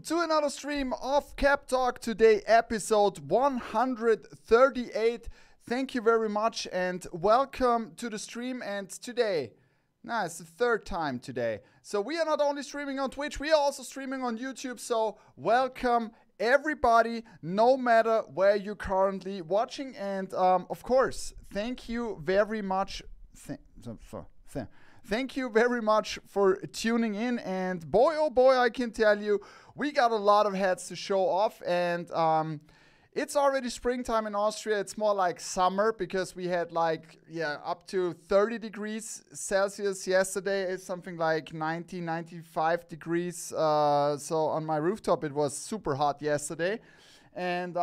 to another stream of Cap Talk. Today, episode 138. Thank you very much and welcome to the stream. And today, it's the third time today. So we are not only streaming on Twitch, we are also streaming on YouTube. So welcome everybody, no matter where you're currently watching. And of course, thank you very much. Thank you very much for tuning in, and boy, oh boy, I can tell you, we got a lot of hats to show off, and it's already springtime in Austria. It's more like summer because we had up to 30 degrees Celsius yesterday. It's something like 95 degrees. So on my rooftop, it was super hot yesterday, and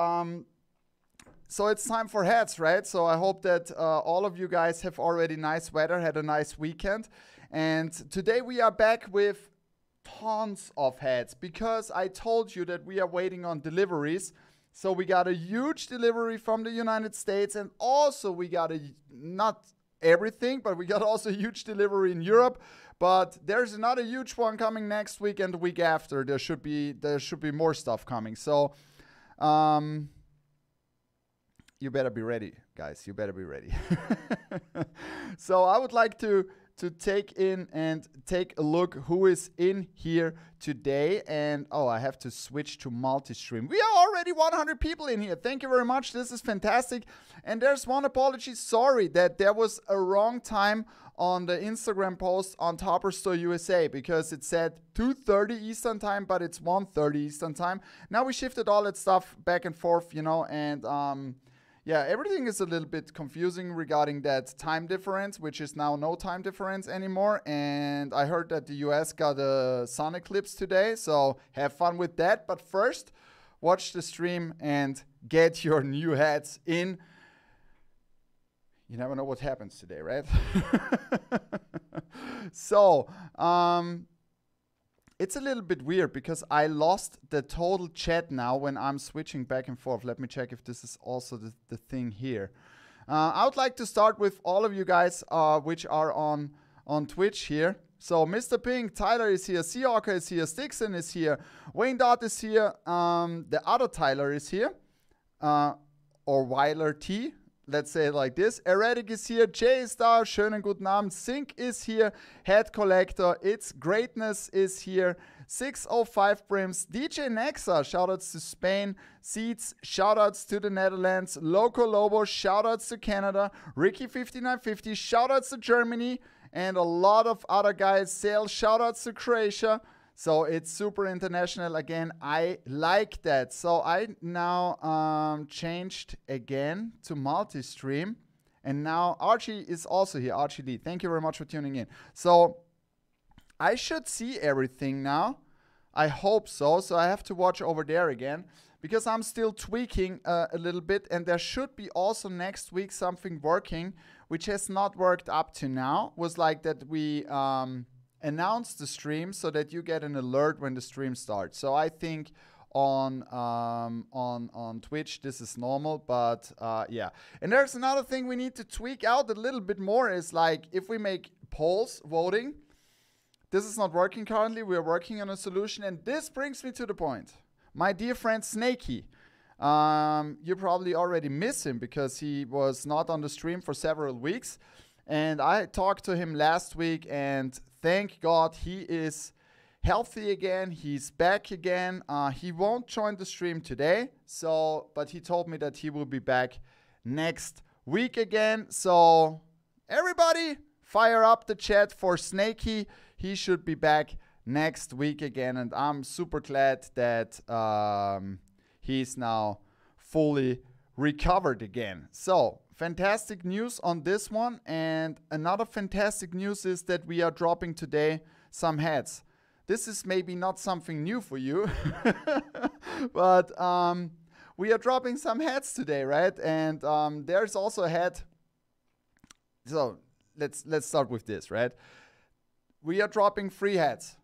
so it's time for hats, right? So I hope that all of you guys have already nice weather, had a nice weekend. And today we are back with tons of hats because I told you that we are waiting on deliveries. So we got a huge delivery from the United States, and also we got not everything, but we got also a huge delivery in Europe. But there's another huge one coming next week and the week after. There should be more stuff coming. So you better be ready, guys. You better be ready. So I would like to take in and take a look who is in here today. And I have to switch to multi-stream. We are already 100 people in here. Thank you very much. This is fantastic. And there's one apology. Sorry that there was a wrong time on the Instagram post on Topper Store USA because it said 2:30 Eastern time, but it's 1:30 Eastern time. Now we shifted all that stuff back and forth, and yeah, everything is a little bit confusing regarding that time difference, which is now no time difference anymore. And I heard that the US got a sun eclipse today, so have fun with that. But first, watch the stream and get your new hats in. You never know what happens today, right? So, it's a little bit weird because I lost the total chat now when I'm switching back and forth. Let me check if this is also the thing here. I would like to start with all of you guys which are on Twitch here. So Mr. Pink, Tyler is here, Seahawker is here, Stixon is here, Wayne Dot is here, the other Tyler is here, or Weiler T. Let's say it like this. Erratic is here. Jay is da. Schönen guten Abend. Sync is here. Head Collector. It's Greatness is here. 605 Brims. DJ Nexa. Shoutouts to Spain. Seeds. Shoutouts to the Netherlands. Loco Lobo. Shoutouts to Canada. Ricky5950. Shoutouts to Germany. And a lot of other guys. Sales. Shoutouts to Croatia. So it's super international again. I like that. So I now changed again to multi-stream. And now Archie is also here. Archie Lee, thank you very much for tuning in. So I should see everything now. I hope so. So I have to watch over there again because I'm still tweaking a little bit. And there should be also next week something working, which has not worked up to now. Was like that we announce the stream so that you get an alert when the stream starts. So I think on Twitch this is normal, but yeah. And there's another thing we need to tweak out a little bit more is like if we make polls voting. This is not working currently. We are working on a solution, and this brings me to the point. My dear friend Snakey. You probably already miss him because he was not on the stream for several weeks. And I talked to him last week, and thank God he is healthy again. He's back again. He won't join the stream today, but he told me that he will be back next week again. So everybody, fire up the chat for Snakey. He should be back next week again, and I'm super glad that he's now fully recovered again. So fantastic news on this one. And another fantastic news is that we are dropping today some hats. This is maybe not something new for you, but we are dropping some hats today, right? And there's also a hat. So let's start with this, right? We are dropping 3 hats.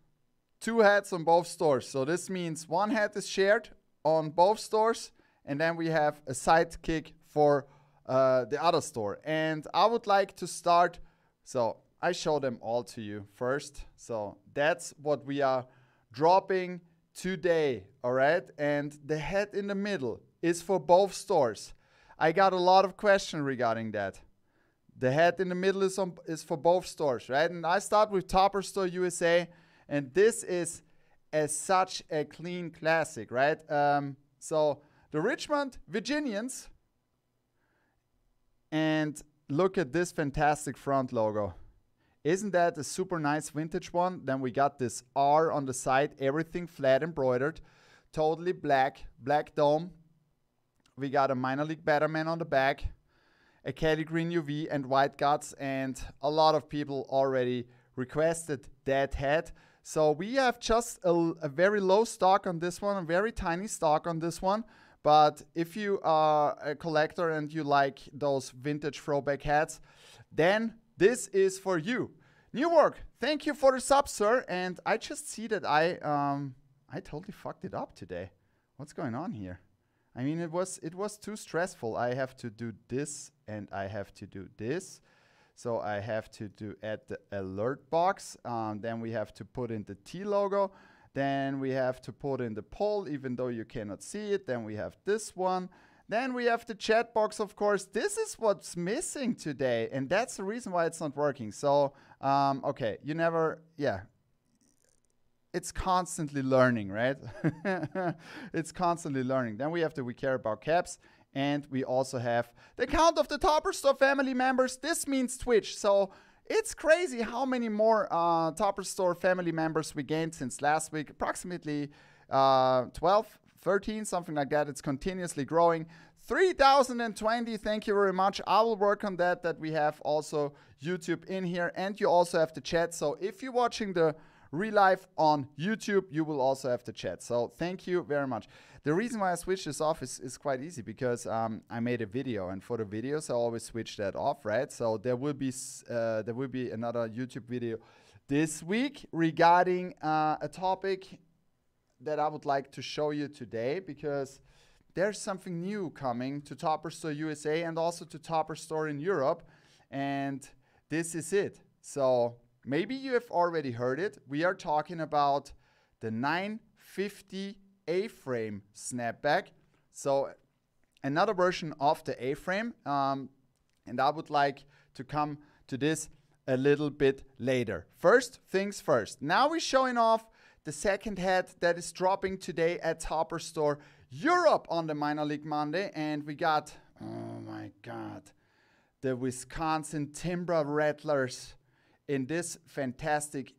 2 hats on both stores. So this means 1 hat is shared on both stores, and then we have a sidekick for the other store. And I would like to start, so I show them all to you first. So that's what we are dropping today, all right? And the hat in the middle is for both stores. I got a lot of questions regarding that. The hat in the middle is for both stores, right? And I start with Topper Store USA, and this is such a clean classic, right? So the Richmond Virginians, and look at this fantastic front logo. Isn't that a super nice vintage one? Then we got this R on the side, everything flat embroidered, totally black dome. We got a minor league Batterman on the back, a Kelly Green UV and white guts, and a lot of people already requested that hat. So we have just a very low stock on this one, a very tiny stock on this one. But if you are a collector and you like those vintage throwback hats, then this is for you. Newark, thank you for the sub, sir. And I just see that I totally fucked it up today. What's going on here? I mean, it was too stressful. I have to do this and I have to do this. So I have to add the alert box. Then we have to put in the T logo. Then we have to put in the poll, even though you cannot see it. Then we have this one. Then we have the chat box, of course. This is what's missing today. And that's the reason why it's not working. So, okay, it's constantly learning, right? It's constantly learning. Then we have the We Care About Caps. And we also have the count of the Topper Store family members. This means Twitch. So it's crazy how many more Topper Store family members we gained since last week. Approximately 12, 13, something like that. It's continuously growing. 3,020, thank you very much. I will work on that we have also YouTube in here. And you also have the chat. So if you're watching the real life on YouTube, you will also have the chat. So thank you very much. The reason why I switched this off is quite easy, because I made a video, and for the videos I always switch that off, right? So there will be another YouTube video this week regarding a topic that I would like to show you today, because there's something new coming to Topper Store USA and also to Topper Store in Europe, and this is it. So maybe you have already heard it. We are talking about the 950 A-frame snapback. So another version of the A-frame. And I would like to come to this a little bit later. First things first. Now we're showing off the second hat that is dropping today at Topper Store Europe on the Minor League Monday. And we got, oh my God, the Wisconsin Timber Rattlers in this fantastic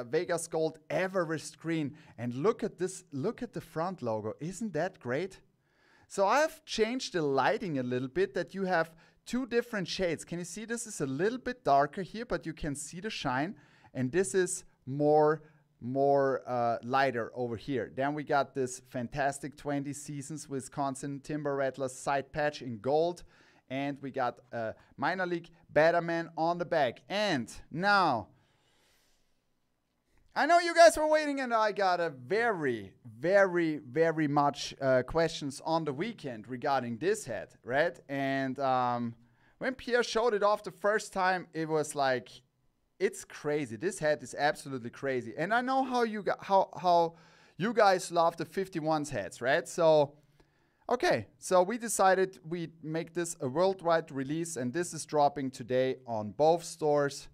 Vegas Gold Everest green. And look at this, look at the front logo. Isn't that great? So I've changed the lighting a little bit, that you have two different shades. Can you see this is a little bit darker here, but you can see the shine. And this is more lighter over here. Then we got this fantastic 20 Seasons Wisconsin Timber Rattlers side patch in gold. And we got a Minor League Batterman on the back. And now, I know you guys were waiting, and I got a very much questions on the weekend regarding this hat, right? And when Pierre showed it off the first time, it was like, it's crazy. This hat is absolutely crazy. And I know how you guys love the 51s hats, right? So okay, so we decided we'd make this a worldwide release, and this is dropping today on both stores.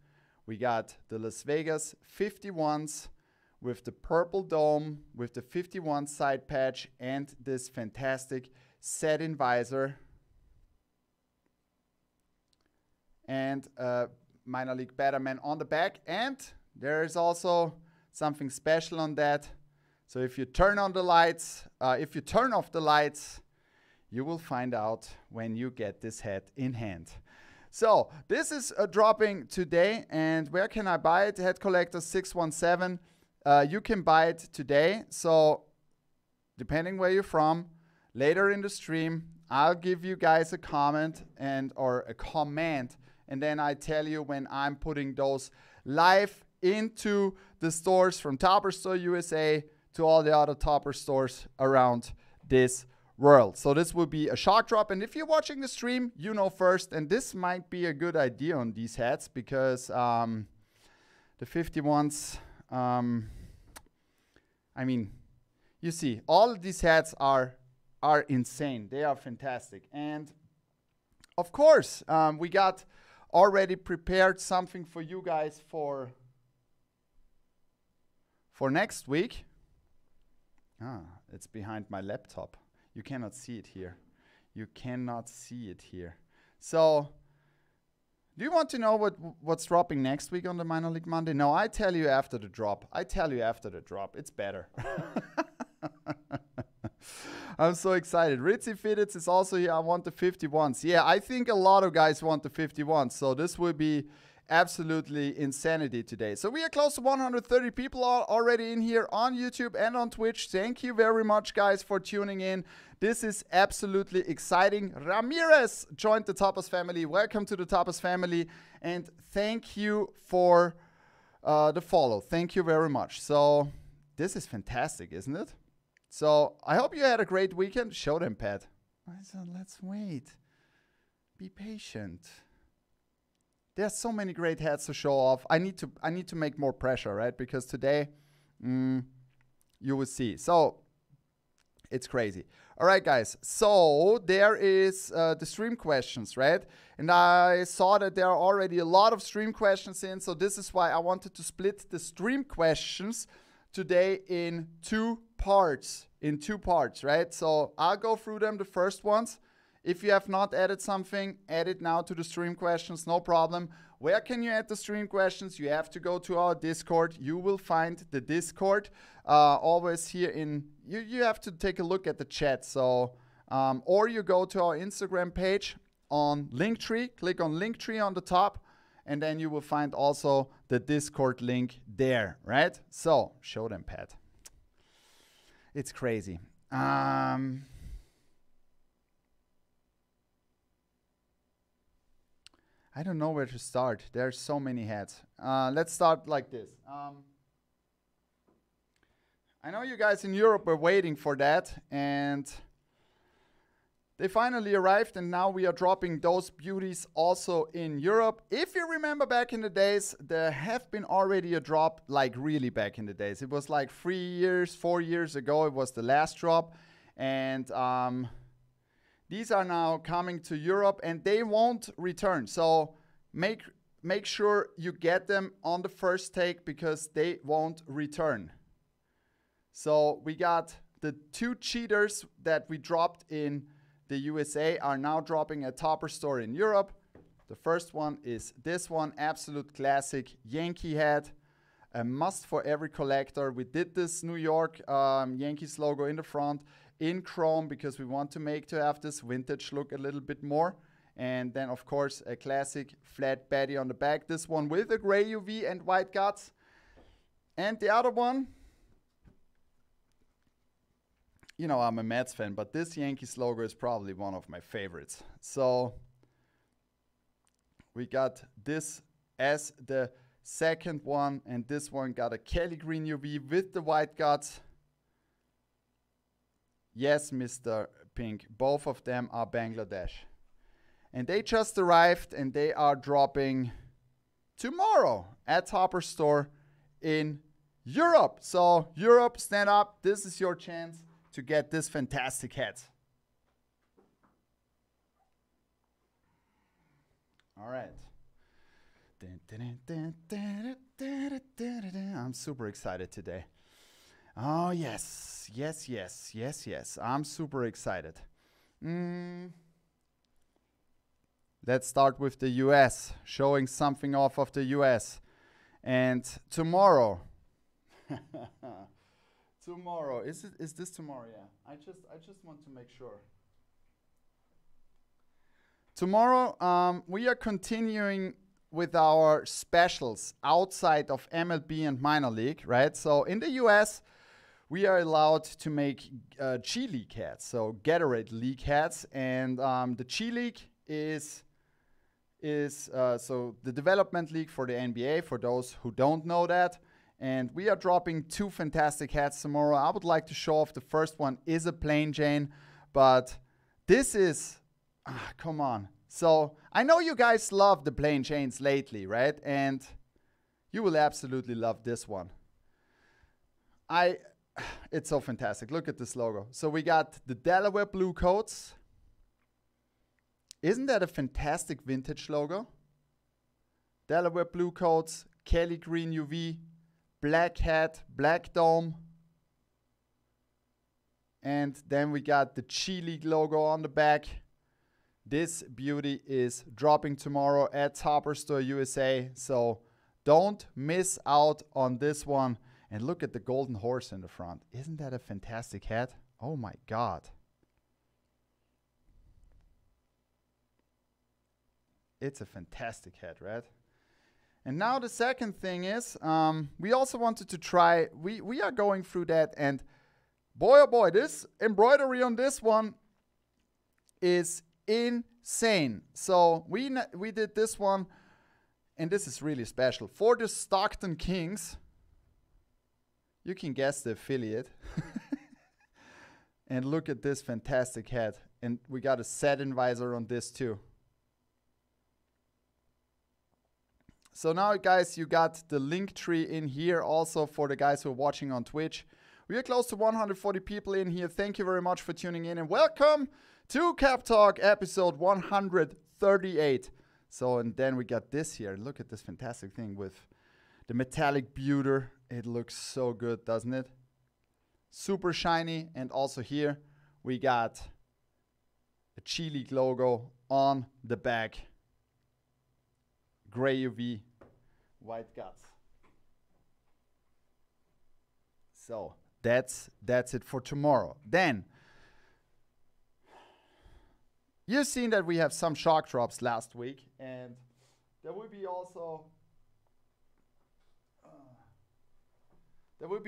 We got the Las Vegas 51s with the purple dome, with the 51 side patch, and this fantastic satin visor. And Minor League Batterman on the back. And there is also something special on that. So if you turn on the lights, if you turn off the lights, you will find out when you get this hat in hand. So this is dropping today. And where can I buy it? Hat Collector 617. You can buy it today. So depending where you're from, later in the stream, I'll give you guys a comment or a comment. And then I tell you when I'm putting those live into the stores, from Topper Store USA to all the other Topper stores around this world. So this will be a shock drop. And if you're watching the stream, you know first. And this might be a good idea on these hats, because the 51s, I mean, you see, all of these hats are insane. They are fantastic. And of course, we got already prepared something for you guys for next week. It's behind my laptop. You cannot see it here. You cannot see it here. So, do you want to know what's dropping next week on the Minor League Monday? No, I tell you after the drop. It's better. I'm so excited. Ritzy Fitteds is also here. I want the 51s. Yeah, I think a lot of guys want the 51s. So this will be absolutely insanity today. So we are close to 130 people already in here on YouTube and on Twitch. Thank you very much, guys, for tuning in. This is absolutely exciting. Ramirez joined the Tapas family. Welcome to the Tapas family. And thank you for the follow. Thank you very much. So this is fantastic, isn't it? So I hope you had a great weekend. Show them, Pat. I said, let's wait. Be patient. There's so many great hats to show off. I need to make more pressure, right? Because today, you will see. So it's crazy. All right, guys. So there is the stream questions, right? And I saw that there are already a lot of stream questions in. So this is why I wanted to split the stream questions today in two parts, right? So I'll go through them, the first ones. If you have not added something, add it now to the stream questions, no problem. Where can you add the stream questions? You have to go to our Discord. You will find the Discord always here in, you have to take a look at the chat. So, or you go to our Instagram page on Linktree, click on Linktree on the top, and then you will find also the Discord link there, right? So, show them, Pat. It's crazy. I don't know where to start. There's so many hats. Let's start like this. I know you guys in Europe were waiting for that, and they finally arrived, and now we are dropping those beauties also in Europe. If you remember back in the days, there have been already a drop, like really back in the days. It was like 4 years ago, it was the last drop. And these are now coming to Europe, and they won't return. So make sure you get them on the first take, because they won't return. So we got the 2 cheaters that we dropped in the USA are now dropping at Topper Store in Europe. The first one is this one, absolute classic Yankee hat, a must for every collector. We did this New York Yankees logo in the front in chrome, because we want to have this vintage look a little bit more. And then, of course, a classic flat baddie on the back. This one with a gray UV and white guts. And the other one, you know, I'm a Mets fan, but this Yankees logo is probably one of my favorites. So we got this as the second one, and this one got a Kelly green UV with the white guts. Yes, Mr. Pink, both of them are Bangladesh. And they just arrived, and they are dropping tomorrow at Topper Store in Europe. So Europe, stand up. This is your chance to get this fantastic hat. All right. I'm super excited today. Oh, yes. Yes. I'm super excited. Let's start with the US, showing something off of the US. And tomorrow, is this tomorrow? Yeah. I just want to make sure. Tomorrow, we are continuing with our specials outside of MLB and minor league, right? So in the US, we are allowed to make G League hats, so Gatorade League hats, and the G League is so the development league for the NBA, for those who don't know that. And we are dropping 2 fantastic hats tomorrow. I would like to show off. The first one is a plain Jane, but this is, come on. So I know you guys love the plain Janes lately, right? And you will absolutely love this one. it's so fantastic. Look at this logo. So we got the Delaware blue coats. Isn't that a fantastic vintage logo? Delaware blue coats, Kelly green UV, black hat, black dome. And then we got the G League logo on the back. This beauty is dropping tomorrow at Topper Store USA. So don't miss out on this one. And look at the golden horse in the front. Isn't that a fantastic hat? Oh my God. It's a fantastic hat, right? And now the second thing is, we also wanted to try, we are going through that, and boy oh boy, this embroidery on this one is insane. So we did this one, and this is really special. For the Stockton Kings, you can guess the affiliate. And look at this fantastic hat. And we got a satin visor on this too. So now, guys, you got the link tree in here also for the guys who are watching on Twitch. We are close to 140 people in here. Thank you very much for tuning in, and welcome to Cap Talk episode 138. So, and then we got this here. Look at this fantastic thing with the metallic pewter. It looks so good, doesn't it? Super shiny. And also here we got a G League logo on the back. Gray UV, white guts. So that's it for tomorrow. Then you've seen that we have some shock drops last week, and there will be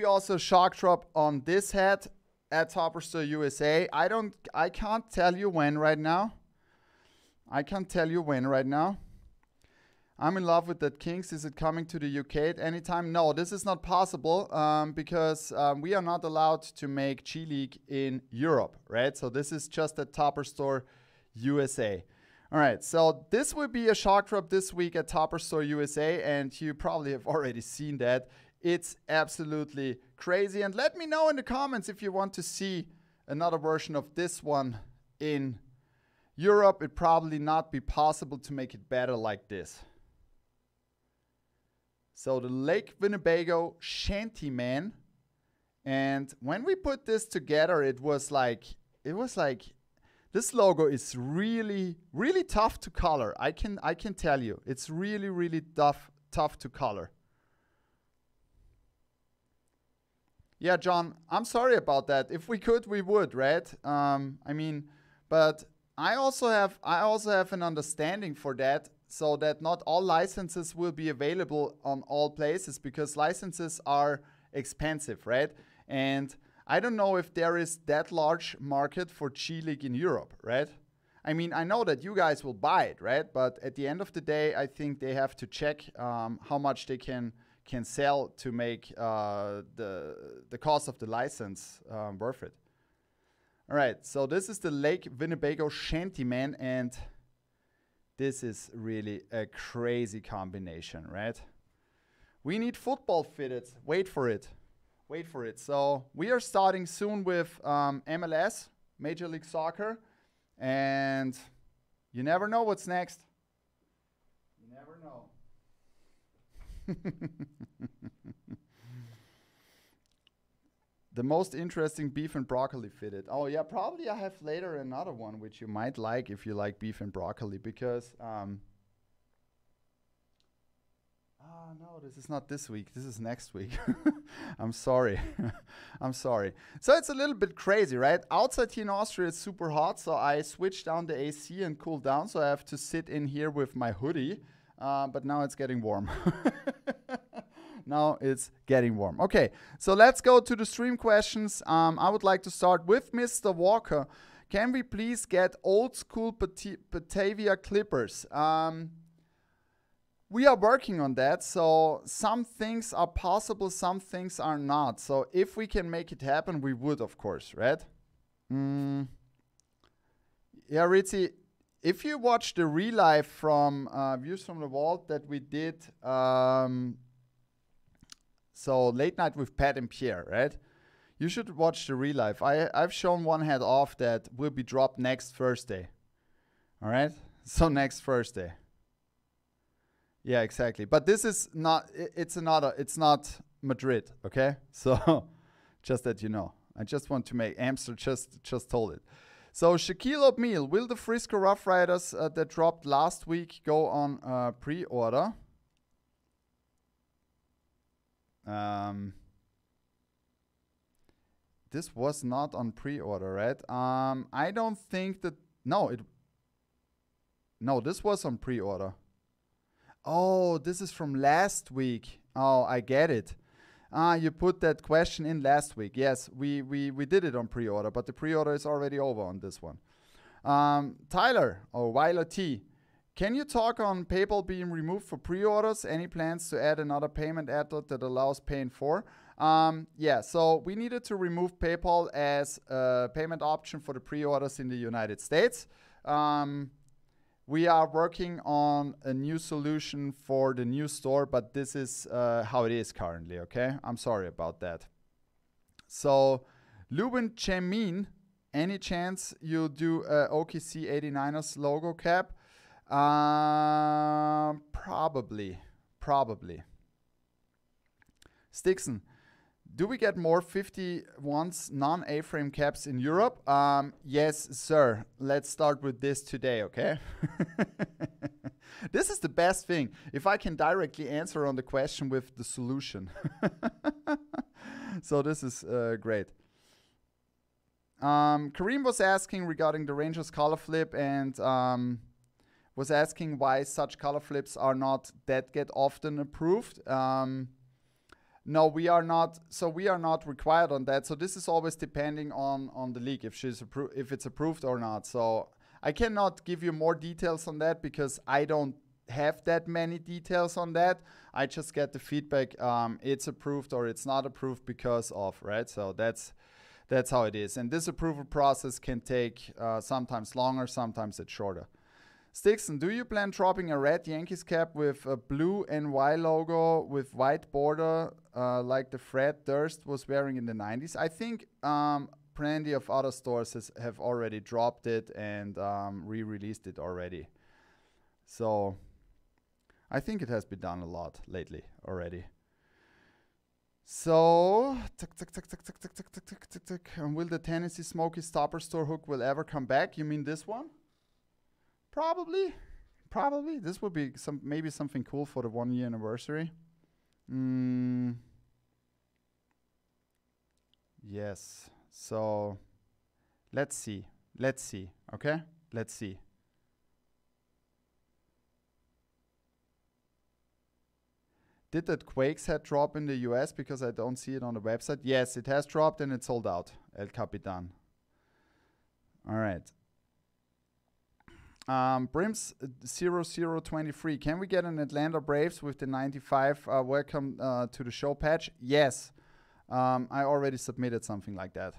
also shock drop on this hat at Topper Store USA. I can't tell you when right now. I'm in love with that Kings. Is it coming to the UK at any time? No, this is not possible because we are not allowed to make G League in Europe, right? So this is just at Topper Store USA. All right, so this will be a shock drop this week at Topper Store USA, and you probably have already seen that. It's absolutely crazy. And let me know in the comments if you want to see another version of this one in Europe. It'd probably not be possible to make it better like this. So the Lake Winnebago Shantyman, and when we put this together, it was like this logo is really, really tough to color. I can tell you, it's really, really tough to color. Yeah, John, I'm sorry about that. If we could, we would, right? I mean, but I also have an understanding for that, so that not all licenses will be available on all places, because licenses are expensive, right? And I don't know if there is that large market for G League in Europe, right? I mean, I know that you guys will buy it, right? But at the end of the day, I think they have to check how much they can sell to make the cost of the license worth it. All right, so this is the Lake Winnebago Shantyman, and this is really a crazy combination, right? We need football fitted. Wait for it. Wait for it. So we are starting soon with MLS, Major League Soccer, and you never know what's next. You never know. The most interesting beef and broccoli fitted. Oh yeah, probably I have later another one which you might like if you like beef and broccoli, because no, this is not this week. This is next week. I'm sorry. I'm sorry. So it's a little bit crazy, right? Outside here in Austria it's super hot, so I switched down the AC and cooled down, so I have to sit in here with my hoodie. But now it's getting warm. Now it's getting warm. Okay, so let's go to the stream questions. I would like to start with Mr. Walker. Can we please get old school Batavia Clippers? We are working on that. So some things are possible, some things are not. So if we can make it happen, we would, of course, right? Yeah, Ritzy, if you watch the relive from Views from the Vault that we did, so late night with Pat and Pierre, right? You should watch the real life. I've shown one head off that will be dropped next Thursday. All right? So next Thursday. Yeah, exactly. But this is not, it's not Madrid, okay? So just that you know. I just want to make, Amster just told it. So Shaquille O'Neal, will the Frisco Rough Riders that dropped last week go on pre-order? This was not on pre-order, right? I don't think that, no, this was on pre-order. Oh, this is from last week. Oh, I get it. You put that question in last week. Yes, we did it on pre-order, but the pre-order is already over on this one. Tyler, or Weiler T, can you talk on PayPal being removed for pre-orders? Any plans to add another payment method that allows paying for? Yeah, so we needed to remove PayPal as a payment option for the pre-orders in the United States. We are working on a new solution for the new store, but this is how it is currently, okay? I'm sorry about that. So, Lubin Chemin, any chance you do OKC 89ers logo cap? Probably. Stixon, do we get more 51s non-A-frame caps in Europe? Yes, sir. Let's start with this today, okay? This is the best thing. If I can directly answer on the question with the solution. So this is great. Kareem was asking regarding the Rangers color flip and was asking why such color flips are not that get often approved. No, we are not. So we are not required on that. So this is always depending on the league if it's approved or not. So I cannot give you more details on that because I don't have that many details on that. I just get the feedback. It's approved or it's not approved because of, right? So that's how it is. And this approval process can take sometimes longer, sometimes it's shorter. Stixon, do you plan dropping a red Yankees cap with a blue NY logo with white border like the Fred Durst was wearing in the 90s? I think plenty of other stores have already dropped it and re-released it already. So I think it has been done a lot lately already. So, will the Tennessee Smoky Stopper Store hook will ever come back? You mean this one? Probably. This would be maybe something cool for the 1 year anniversary. Yes. So let's see. Okay? Let's see. Did that Quakes hat drop in the US? Because I don't see it on the website. Yes, it has dropped and it's sold out. El Capitan. All right. Brims 0023. Can we get an Atlanta Braves with the 95 welcome to the show patch? Yes. I already submitted something like that.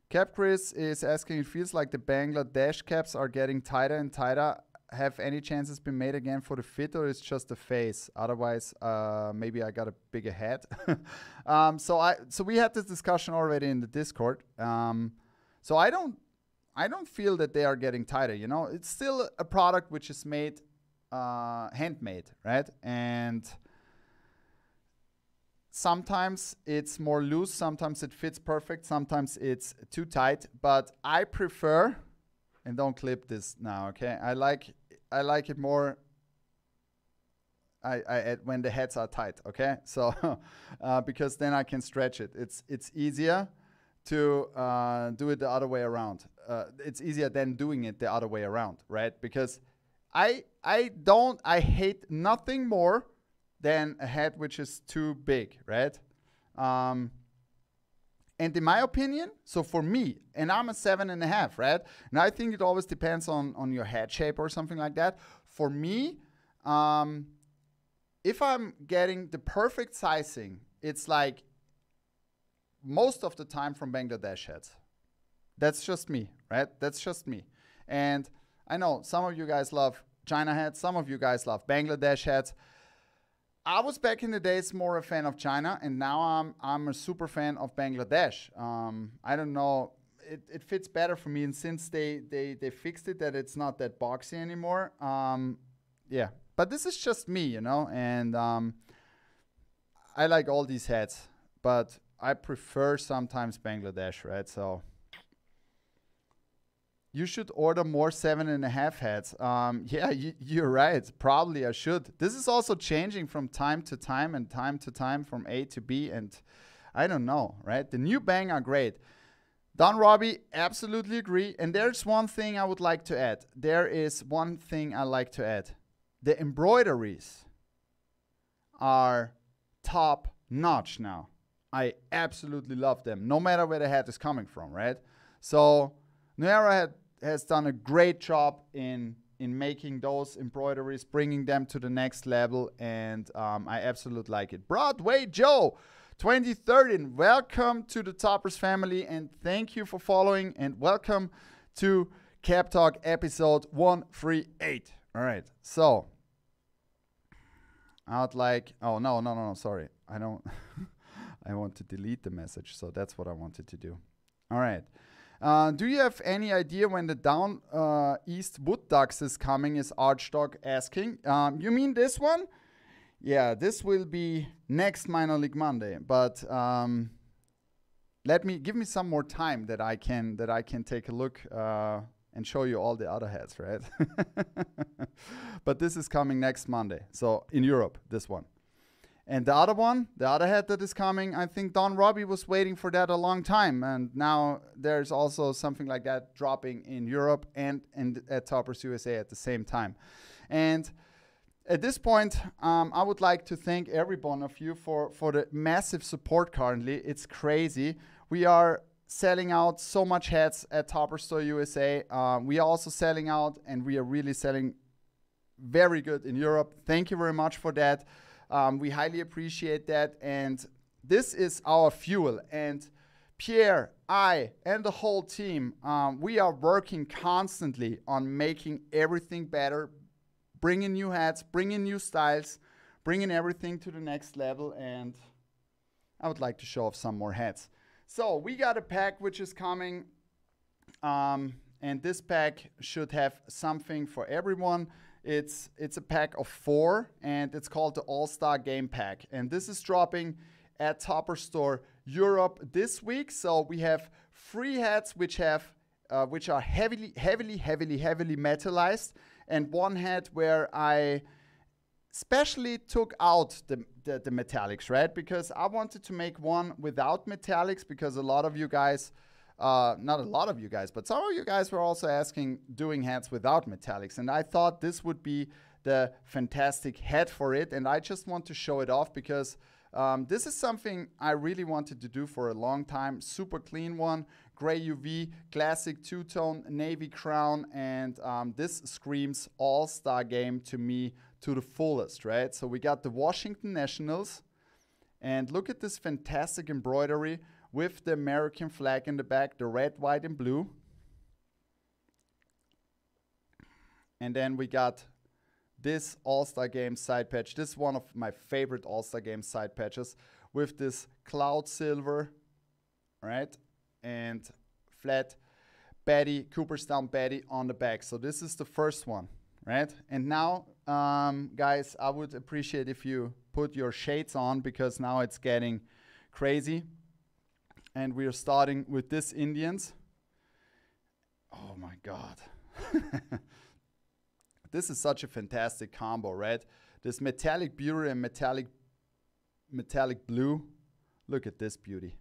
Cap Chris is asking, it feels like the Bangladesh caps are getting tighter and tighter. Have any chances been made again for the fit, or it's just the face? Otherwise, maybe I got a bigger head. So we had this discussion already in the Discord. So I don't feel that they are getting tighter. You know, it's still a product which is made handmade, right? And sometimes it's more loose, sometimes it fits perfect, sometimes it's too tight. But I prefer. And don't clip this now, okay? I like it more when the heads are tight, okay? So because then I can stretch it. It's easier to do it the other way around. It's easier than doing it the other way around, right? Because I hate nothing more than a head which is too big, right? And in my opinion, so for me, and I'm a 7.5, right? And I think it always depends on your head shape or something like that. For me, if I'm getting the perfect sizing, it's like most of the time from Bangladesh heads. That's just me, right? That's just me. And I know some of you guys love China heads. Some of you guys love Bangladesh heads. I was back in the days more a fan of China, and now I'm a super fan of Bangladesh. I don't know, it fits better for me, and since they fixed it that it's not that boxy anymore. Yeah, but this is just me, you know, and I like all these hats, but I prefer sometimes Bangladesh, right? So you should order more 7.5 hats. Yeah, you're right. Probably I should. This is also changing from time to time and time to time from A to B, and I don't know, right? The new Bang are great. Don Robbie, absolutely agree. And there's one thing I would like to add. There is one thing I like to add. The embroideries are top notch now. I absolutely love them, no matter where the hat is coming from, right? So Nuera has done a great job in making those embroideries, bringing them to the next level, and I absolutely like it. Broadway Joe, 2013, welcome to the Toppers family, and thank you for following, and welcome to Cap Talk episode 138. All right, so I would like, oh, no, sorry. I don't, I want to delete the message, so that's what I wanted to do. All right. Do you have any idea when the Down East Wood Ducks is coming, is Archstock asking. You mean this one? Yeah, this will be next Minor League Monday, but give me some more time that I can take a look and show you all the other hats, right? But this is coming next Monday, so in Europe, this one. And the other hat that is coming, I think Don Robbie was waiting for that a long time, and now there's also something like that dropping in Europe and at Toppers USA at the same time. And at this point, I would like to thank every one of you for the massive support currently. It's crazy. We are selling out so much hats at Toppers Store USA. We are also selling out, and we are really selling very good in Europe. Thank you very much for that. We highly appreciate that. And this is our fuel. And Pierre, I, and the whole team, we are working constantly on making everything better, bringing new hats, bringing new styles, bringing everything to the next level, and I would like to show off some more hats. So we got a pack which is coming, and this pack should have something for everyone. It's a pack of 4, and it's called the All-Star Game Pack, and this is dropping at Toppers Store Europe this week. So we have 3 hats which are heavily metallized, and 1 hat where I specially took out the metallics, right? Because I wanted to make one without metallics, because a lot of you guys, not a lot of you guys, but some of you guys were also asking doing hats without metallics, and I thought this would be the fantastic hat for it, and I just want to show it off because this is something I really wanted to do for a long time. Super clean one, gray UV, classic two-tone navy crown, and this screams all-star game to me to the fullest, right? So we got the Washington Nationals, and look at this fantastic embroidery with the American flag in the back, the red, white, and blue. And then we got this All-Star Game side patch. This is one of my favorite All-Star Game side patches with this cloud silver, right? And flat Betty, Cooperstown Betty on the back. So this is the first one, right? And now, guys, I would appreciate if you put your shades on, because now it's getting crazy. And we are starting with this Indians. Oh my God. This is such a fantastic combo, right? This metallic beauty and metallic blue. Look at this beauty.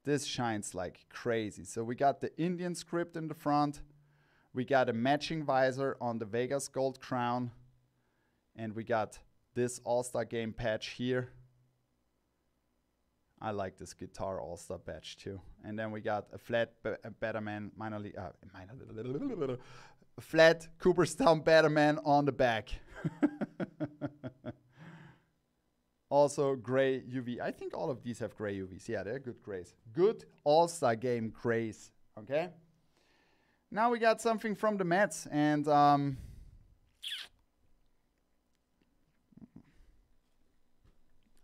This shines like crazy. So we got the Indian script in the front. We got a matching visor on the Vegas gold crown. And we got this All-Star Game patch here. I like this guitar All-Star patch too. And then we got a flat Betterman flat Cooperstown Betterman on the back. Also gray UV. I think all of these have gray UVs. Yeah, they're good grays. Good All-Star Game grays. Okay. Now we got something from the Mets, and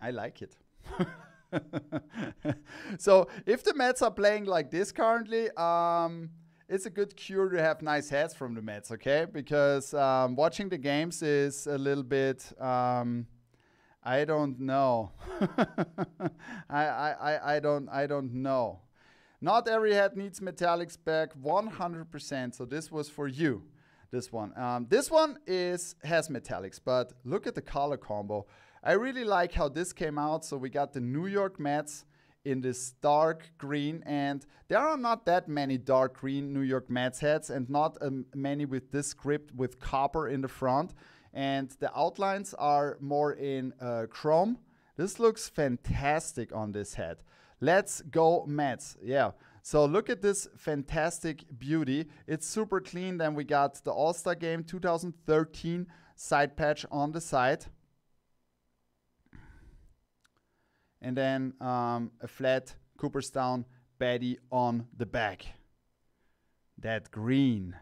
I like it. So if the Mets are playing like this currently, it's a good cure to have nice hats from the Mets, okay? Because watching the games is a little bit, I don't know. I don't know. Not every hat needs metallics back, 100%. So this was for you. This one. This one has metallics, but look at the color combo. I really like how this came out. So we got the New York Mets in this dark green, and there are not that many dark green New York Mets hats, and not many with this script with copper in the front, and the outlines are more in chrome. This looks fantastic on this hat. Let's go Mets. Yeah. So look at this fantastic beauty. It's super clean. Then we got the All-Star Game 2013 side patch on the side. And then a flat Cooperstown Betty on the back. That green.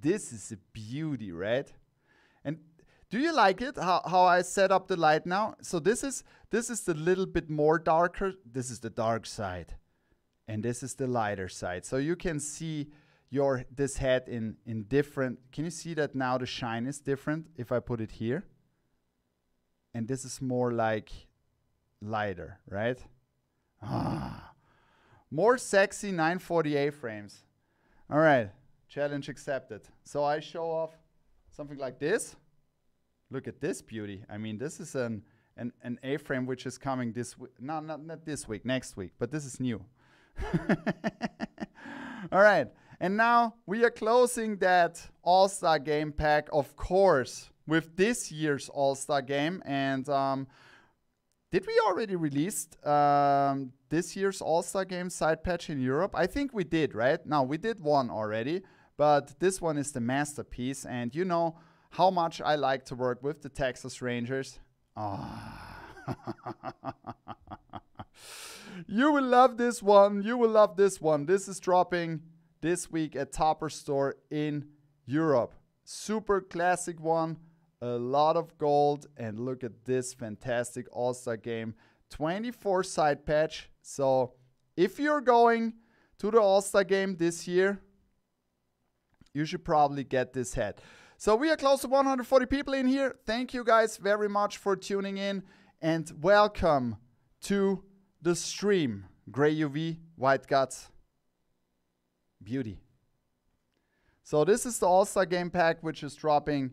This is a beauty, right? And do you like it, how I set up the light now? So this is the little bit more darker. This is the dark side. And this is the lighter side. So you can see this hat in different. Can you see that now the shine is different if I put it here? And this is more like lighter, right? More sexy 940 A-frames. All right, challenge accepted. So I show off something like this. Look at this beauty. I mean, this is an A-frame which is coming this week. No, not this week, next week, but this is new. All right, and now we are closing that All-Star Game pack, of course, with this year's All-Star Game. And did we already release this year's All-Star Game side patch in Europe? I think we did, right? No, we did one already, but this one is the masterpiece. And you know how much I like to work with the Texas Rangers. You will love this one. You will love this one. This is dropping this week at Topper Store in Europe. Super classic one. A lot of gold, and look at this fantastic All-Star Game 24 side patch. So if you're going to the All-Star Game this year, you should probably get this hat. So we are close to 140 people in here. Thank you guys very much for tuning in, and welcome to the stream. Gray UV, white guts, beauty. So this is the All-Star Game pack, which is dropping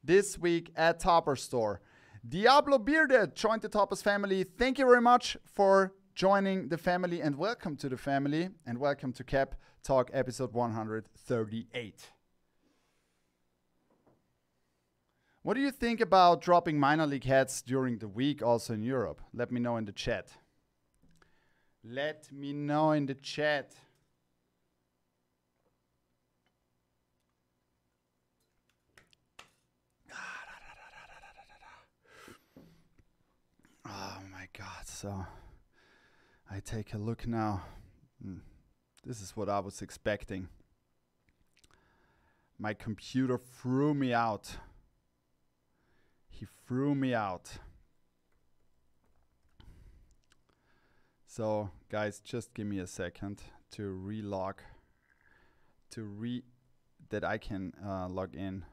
this week at Topper Store. Diablo Bearded joined the Toppers family. Thank you very much for joining the family, and welcome to the family, and welcome to Cap Talk episode 138. What do you think about dropping minor league hats during the week also in Europe? Let me know in the chat. Let me know in the chat. Oh my God, so I take a look now. This is what I was expecting. My computer threw me out. He threw me out. So guys, just give me a second to relog, that I can log in.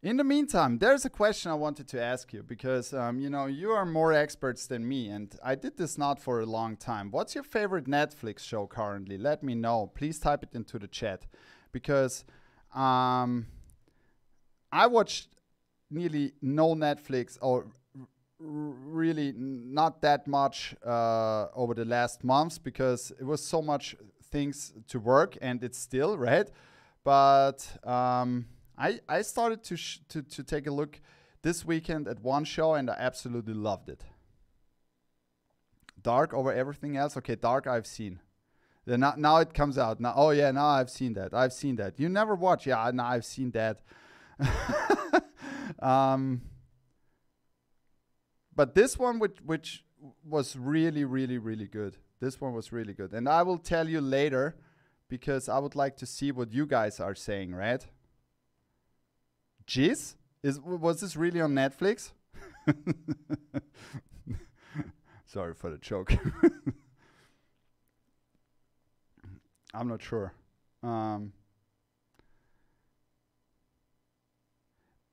In the meantime, there's a question I wanted to ask you, because you know, you are more experts than me, and I did this not for a long time. What's your favorite Netflix show currently? Let me know. Please type it into the chat, because I watched nearly no Netflix, or really not that much over the last months, because it was so much things to work, and it's still, right? But I started to take a look this weekend at one show, and I absolutely loved it. Dark over everything else. Okay, Dark I've seen. Now it comes out. Now, oh yeah, now I've seen that. I've seen that. You never watch? Yeah, now I've seen that. But this one, which was really, really, really good. This one was really good. And I will tell you later, because I would like to see what you guys are saying, right? Jizz? Was this really on Netflix? Sorry for the joke. I'm not sure.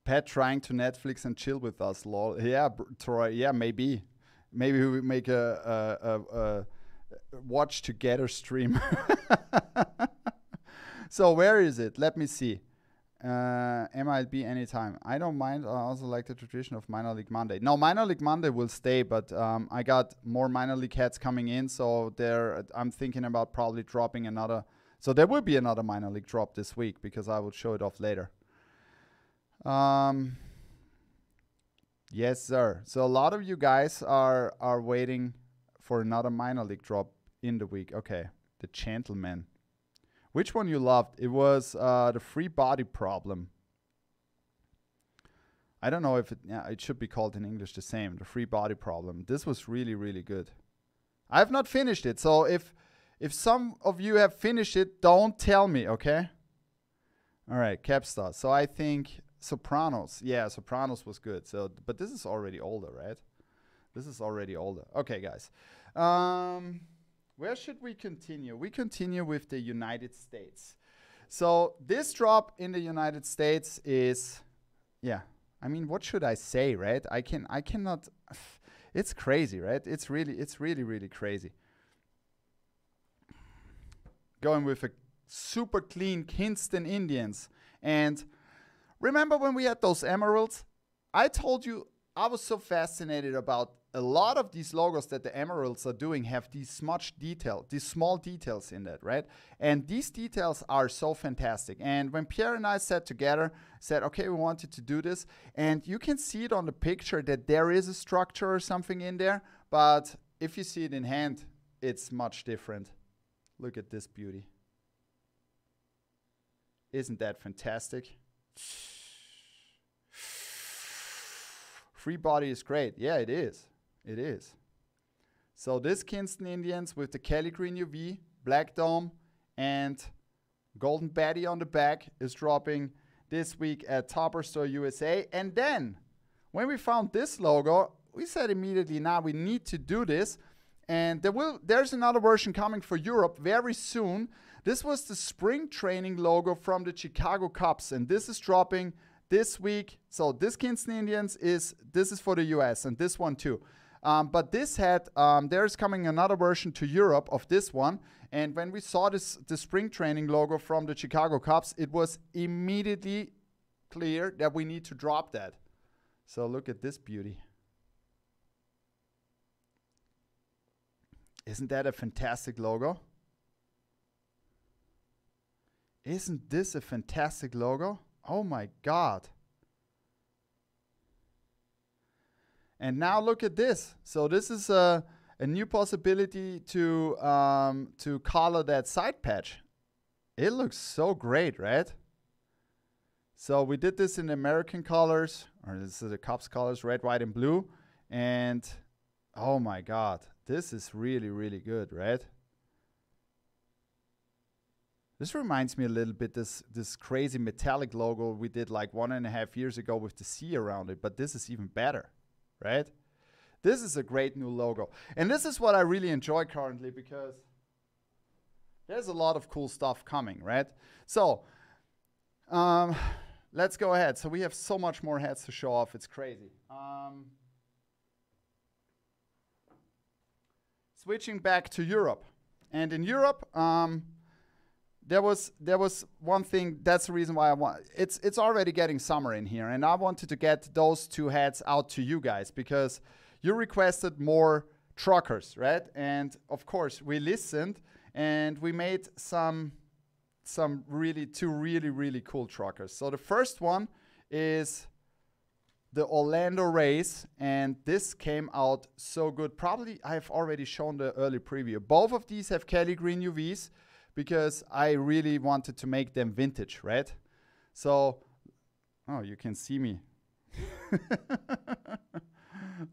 Pat trying to Netflix and chill with us, lol. Yeah, Troy. Yeah, maybe. Maybe we make a watch together stream. So where is it? Let me see. MLB anytime. I don't mind. I also like the tradition of Minor League Monday. No, Minor League Monday will stay, but I got more minor league hats coming in, so I'm thinking about probably dropping another. So there will be another minor league drop this week because I will show it off later. Yes, sir. So a lot of you guys are waiting for another minor league drop in the week. Okay, the Gentleman. Which one you loved? It was the Free Body Problem. I don't know if it should be called in English the same. The Free Body Problem. This was really, really good. I have not finished it, so if some of you have finished it, don't tell me, okay? All right, Capstar. So I think Sopranos. Yeah, Sopranos was good. So, but this is already older, right? This is already older. Okay, guys. Where should we continue? We continue with the United States. So this drop in the United States is, yeah. I mean, what should I say, right? I cannot. It's crazy, right? It's really, really crazy. Going with a super clean Kinston Indians. And remember when we had those emeralds? I told you I was so fascinated about a lot of these logos that the emeralds are doing have these much detail, these small details in that, right? And these details are so fantastic. And when Pierre and I sat together, said, okay, we wanted to do this. And you can see it on the picture that there is a structure or something in there. But if you see it in hand, it's much different. Look at this beauty. Isn't that fantastic? Free Body is great. Yeah, it is. It is. So this Kinston Indians with the Kelly Green UV, Black Dome, and Golden Betty on the back is dropping this week at Topper Store USA. And then when we found this logo, we said immediately, now we need to do this. And there's another version coming for Europe very soon. This was the spring training logo from the Chicago Cubs, and this is dropping this week. So this Kinston Indians this is for the US, and this one too. But this had, there's coming another version to Europe of this one. And when we saw the spring training logo from the Chicago Cubs, it was immediately clear that we need to drop that. So look at this beauty. Isn't that a fantastic logo? Isn't this a fantastic logo? Oh my God. And now look at this. So this is a new possibility to color that side patch. It looks so great, right? So we did this in American colors, or this is the Cubs colors, red, white, and blue. And oh my God, this is really, really good, right? This reminds me a little bit this crazy metallic logo we did like 1.5 years ago with the C around it, but this is even better, right? This is a great new logo. And this is what I really enjoy currently because there's a lot of cool stuff coming, right? So let's go ahead. So we have so much more hats to show off. It's crazy. Switching back to Europe. And in Europe, there was one thing. That's the reason why I want. It's already getting summer in here, and I wanted to get those two hats out to you guys because you requested more truckers, right? And of course we listened, and we made some really cool truckers. So the first one is the Orlando Race, and this came out so good. Probably I've already shown the early preview. Both of these have Kelly Green UVs, because I really wanted to make them vintage, right? So, oh, you can see me.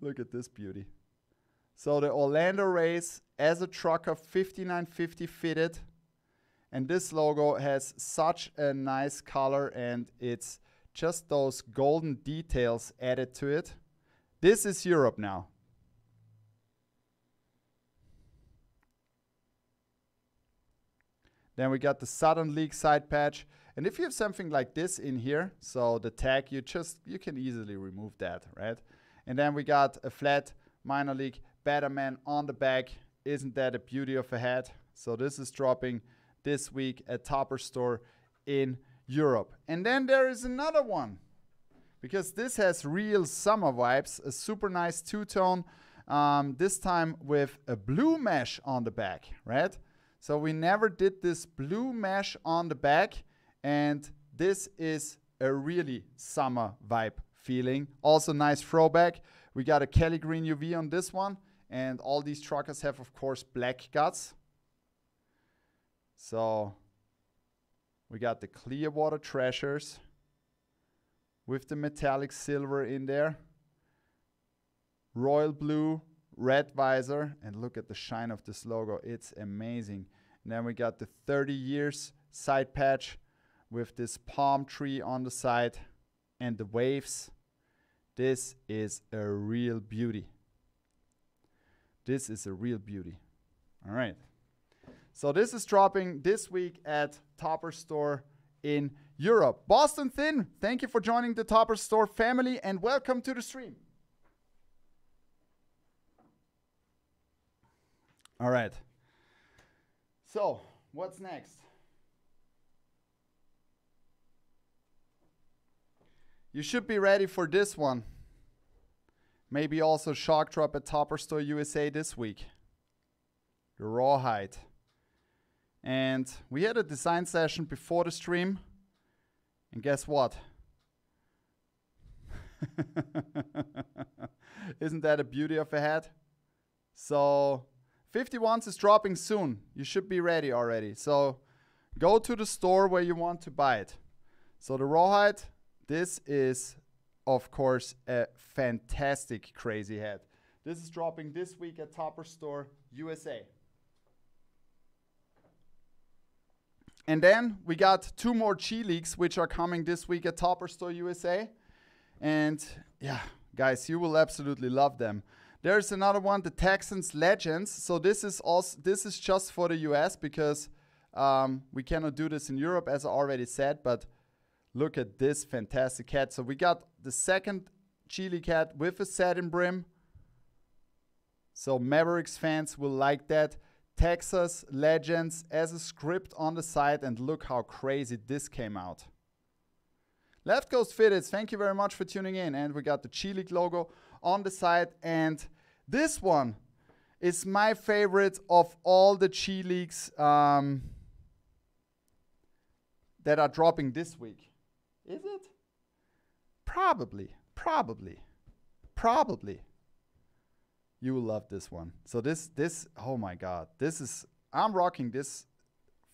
Look at this beauty. So the Orlando Race as a trucker, 5950 fitted. And this logo has such a nice color, and it's just those golden details added to it. This is Europe now. Then we got the Southern League side patch. And if you have something like this in here, so the tag, you can easily remove that, right? And then we got a flat minor league Batman on the back. Isn't that a beauty of a hat? So this is dropping this week at Topper Store in Europe. And then there is another one, because this has real summer vibes, a super nice two-tone, this time with a blue mesh on the back, right? So we never did this blue mesh on the back, and this is a really summer vibe feeling. Also nice throwback. We got a Kelly Green UV on this one, and all these truckers have, of course, black guts. So we got the Clearwater Treasures with the metallic silver in there. Royal blue, red visor, and look at the shine of this logo. It's amazing. And then we got the 30 years side patch with this palm tree on the side and the waves. This is a real beauty. This is a real beauty. All right. So this is dropping this week at Topper Store in Europe. Boston Thin, thank you for joining the Topper Store family and welcome to the stream. All right. So, what's next? You should be ready for this one. Maybe also Shock Drop at Topper Store USA this week. The Rawhide. And we had a design session before the stream. And guess what? Isn't that a beauty of a hat? So 51s is dropping soon. You should be ready already. So go to the store where you want to buy it. So the Rawhide, this is, of course, a fantastic crazy hat. This is dropping this week at Topper Store USA. And then we got 2 more G Leagues which are coming this week at Topper Store USA. And yeah, guys, you will absolutely love them. There's another one, the Texans Legends. So this is just for the US because we cannot do this in Europe, as I already said. But look at this fantastic hat. So we got the second G League hat with a satin brim. So Mavericks fans will like that. Texas Legends as a script on the side, and look how crazy this came out. Left Coast Fitteds, thank you very much for tuning in. And we got the G League logo on the side, and this one is my favorite of all the G Leagues that are dropping this week. Is it? Probably. You will love this one. So this, oh my God, I'm rocking this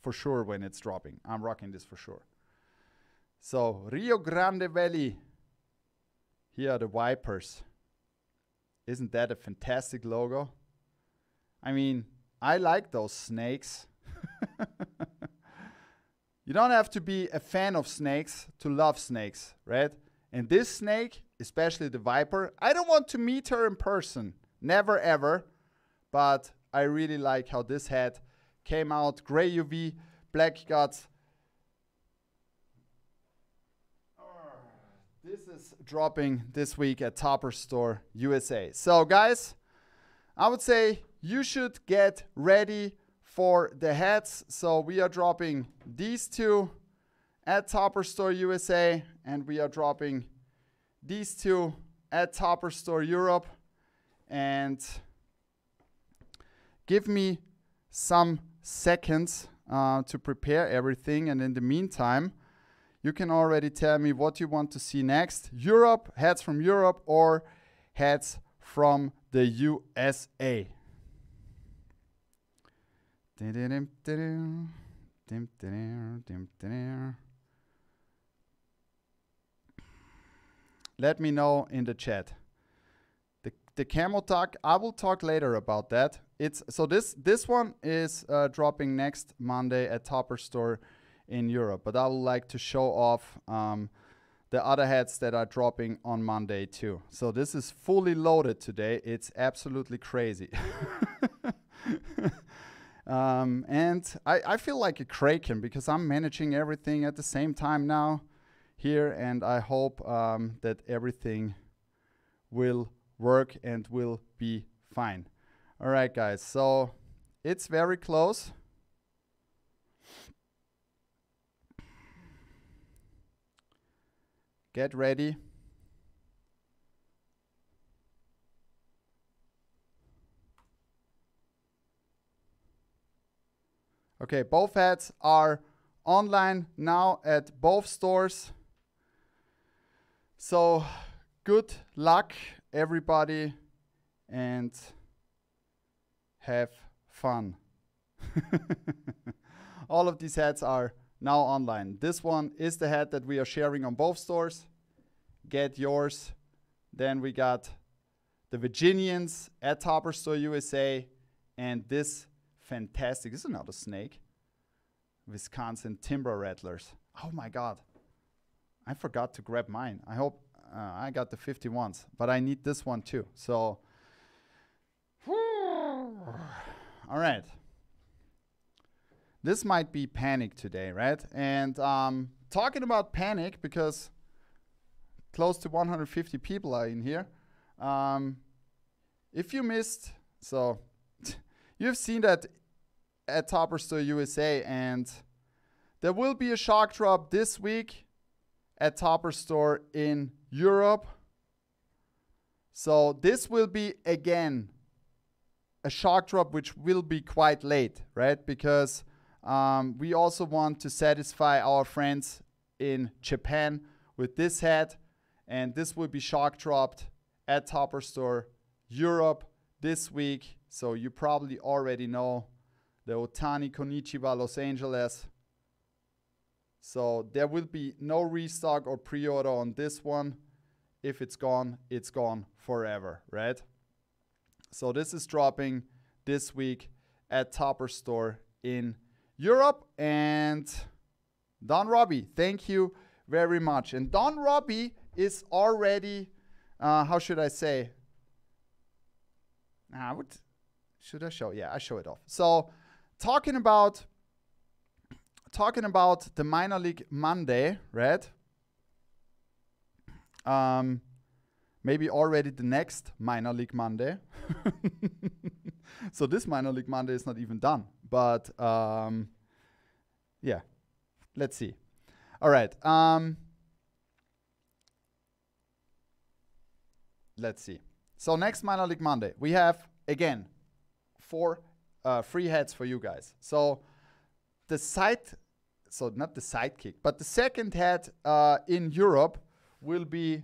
for sure when it's dropping. I'm rocking this for sure. So Rio Grande Valley, here are the Vipers. Isn't that a fantastic logo? I mean, I like those snakes. You don't have to be a fan of snakes to love snakes, right? And this snake, especially the Viper, I don't want to meet her in person. Never ever. But I really like how this hat came out. Gray UV, black guts. This is dropping this week at Topper Store USA. So guys, I would say you should get ready for the hats. So we are dropping these 2 at Topper Store USA, and we are dropping these 2 at Topper Store Europe. And give me some seconds to prepare everything, and in the meantime you can already tell me what you want to see next. Europe, hats from Europe, or hats from the USA. Let me know in the chat. The Camo Tuck, I will talk later about that. So this one is dropping next Monday at Topper Store in Europe. But I would like to show off the other hats that are dropping on Monday too. So this is fully loaded today. It's absolutely crazy. And I feel like a kraken because I'm managing everything at the same time now here, and I hope that everything will work and will be fine. All right, guys, so it's very close. Get ready. Okay, both hats are online now at both stores. So good luck, everybody, and have fun. All of these hats are now online. This one is the hat that we are sharing on both stores. Get yours. Then we got the Virginians at Topper Store USA, and this fantastic, this is another snake, Wisconsin Timber Rattlers. Oh my God, I forgot to grab mine. I hope I got the 51s, but I need this one too. So, all right. This might be panic today, right? And talking about panic, because close to 150 people are in here. If you missed, so you've seen that at Topper Store USA, and there will be a shock drop this week at Topper Store in Europe. So this will be again a shock drop which will be quite late, right? Because we also want to satisfy our friends in Japan with this hat, and this will be shock dropped at Topper Store Europe this week. So you probably already know the Otani Konichiwa Los Angeles. So there will be no restock or pre-order on this one. If it's gone forever, right? So this is dropping this week at Topper Store in Europe. And Don Robbie, thank you very much. And Don Robbie is already, how should I say? Should I show? Yeah, I show it off. So talking about the Minor League Monday, right? Maybe already the next Minor League Monday. So this Minor League Monday is not even done. But yeah, let's see. All right. Let's see. So next Minor League Monday, we have, again, 4 free hats for you guys. So the not the sidekick, but the second hat in Europe will be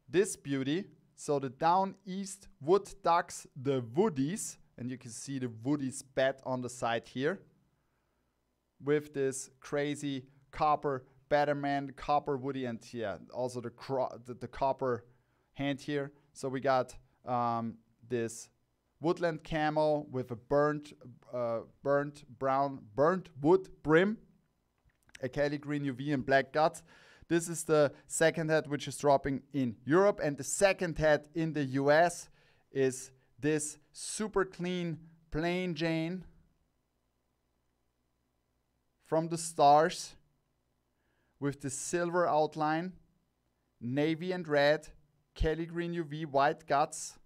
this beauty. So the Down East Wood Ducks, the Woodies, and you can see the Woodies bat on the side here with this crazy copper Batterman, copper Woody, and yeah, also the copper hand here. So we got this woodland camo with a burnt wood brim, a Kelly green UV and black guts. This is the second hat which is dropping in Europe, and the second hat in the US is this super clean plain Jane from the Stars with the silver outline, navy and red, Kelly green UV, white guts,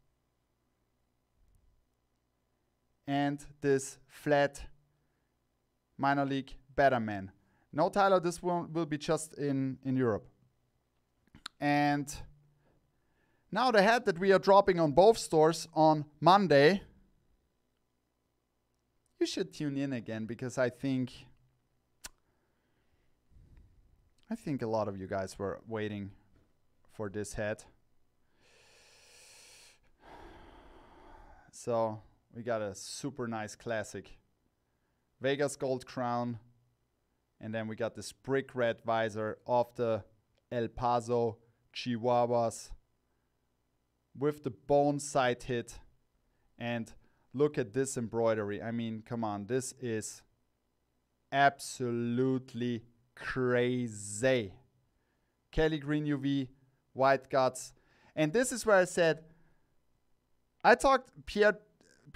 and this flat Minor League Batterman. No, Tyler, this one will be just in Europe. And now the hat that we are dropping on both stores on Monday, you should tune in again, because I think a lot of you guys were waiting for this hat. So we got a super nice classic Vegas gold crown, and then we got this brick red visor of the El Paso Chihuahuas with the bone side hit. And look at this embroidery. I mean, come on, this is absolutely crazy. Kelly Green UV, White Guts. And this is where I said, Pierre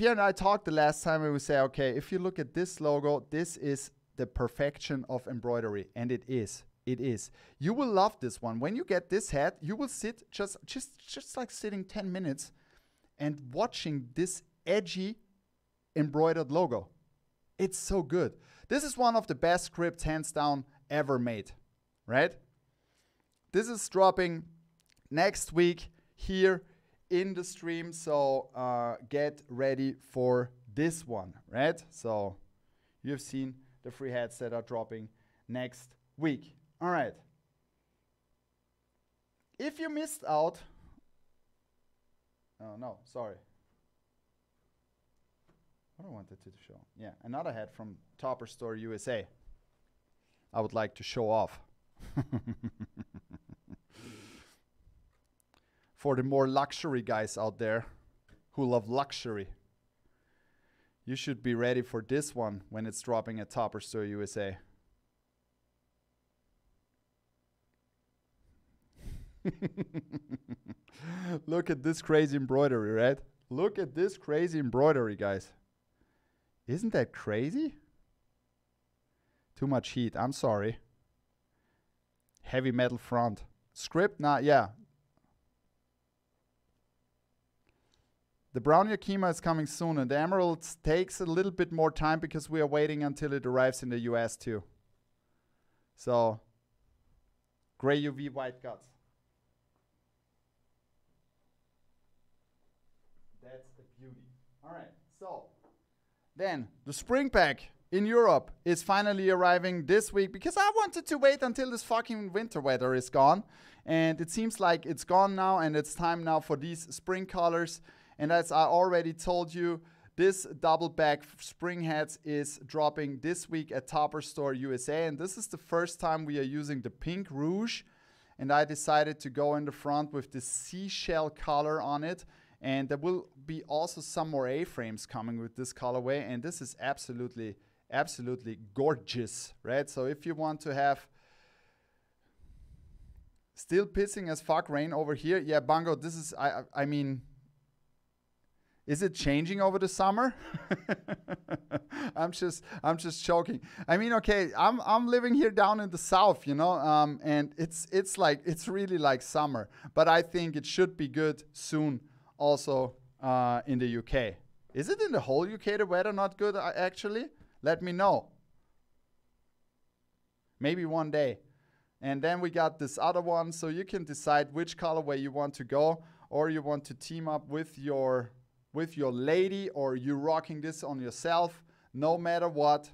and I talked the last time, and we say, okay, if you look at this logo, this is the perfection of embroidery. And it is. It is. You will love this one. When you get this hat, you will sit just like sitting 10 minutes and watching this edgy embroidered logo. It's so good. This is one of the best scripts, hands down, ever made, right? This is dropping next week here in the stream, so get ready for this one, right? So you've seen the free hats that are dropping next week. All right. If you missed out, oh no, sorry. What I wanted to show, yeah, another hat from Topper Store USA. I would like to show off. For the more luxury guys out there who love luxury, you should be ready for this one when it's dropping at Topper Store USA. Look at this crazy embroidery, right? Look at this crazy embroidery, guys. Isn't that crazy? Too much heat, I'm sorry. Heavy metal front. Script, yeah. The brown Yakima is coming soon, and the emeralds takes a little bit more time because we are waiting until it arrives in the US too. So, gray UV, white guts. That's the beauty. All right, so then the spring pack in Europe is finally arriving this week because I wanted to wait until this fucking winter weather is gone. And it seems like it's gone now, and it's time now for these spring colors. And as I already told you, this double back spring hats is dropping this week at Topper Store USA. And this is the first time we are using the pink rouge. And I decided to go in the front with the seashell color on it. And there will be also some more A-frames coming with this colorway. And this is absolutely, absolutely gorgeous, right? So if you want to have still pissing as fuck rain over here. Yeah, Bungo, this is, I mean, is it changing over the summer? I'm just joking. I mean, okay, I'm living here down in the south, you know, and it's really like summer. But I think it should be good soon also in the UK. Is it in the whole UK the weather not good actually? Let me know. Maybe one day. And then we got this other one, so you can decide which colorway you want to go, or you want to team up with your lady, or you rocking this on yourself. No matter what,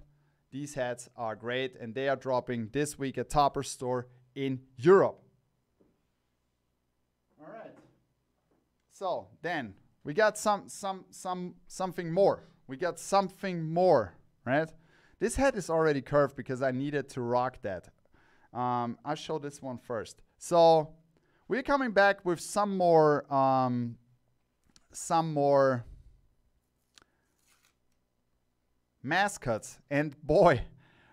these hats are great, and they are dropping this week at Topper Store in Europe. All right. So then we got something more. We got something more, right? This hat is already curved because I needed to rock that. I'll show this one first. So we're coming back with some more mascots. And boy,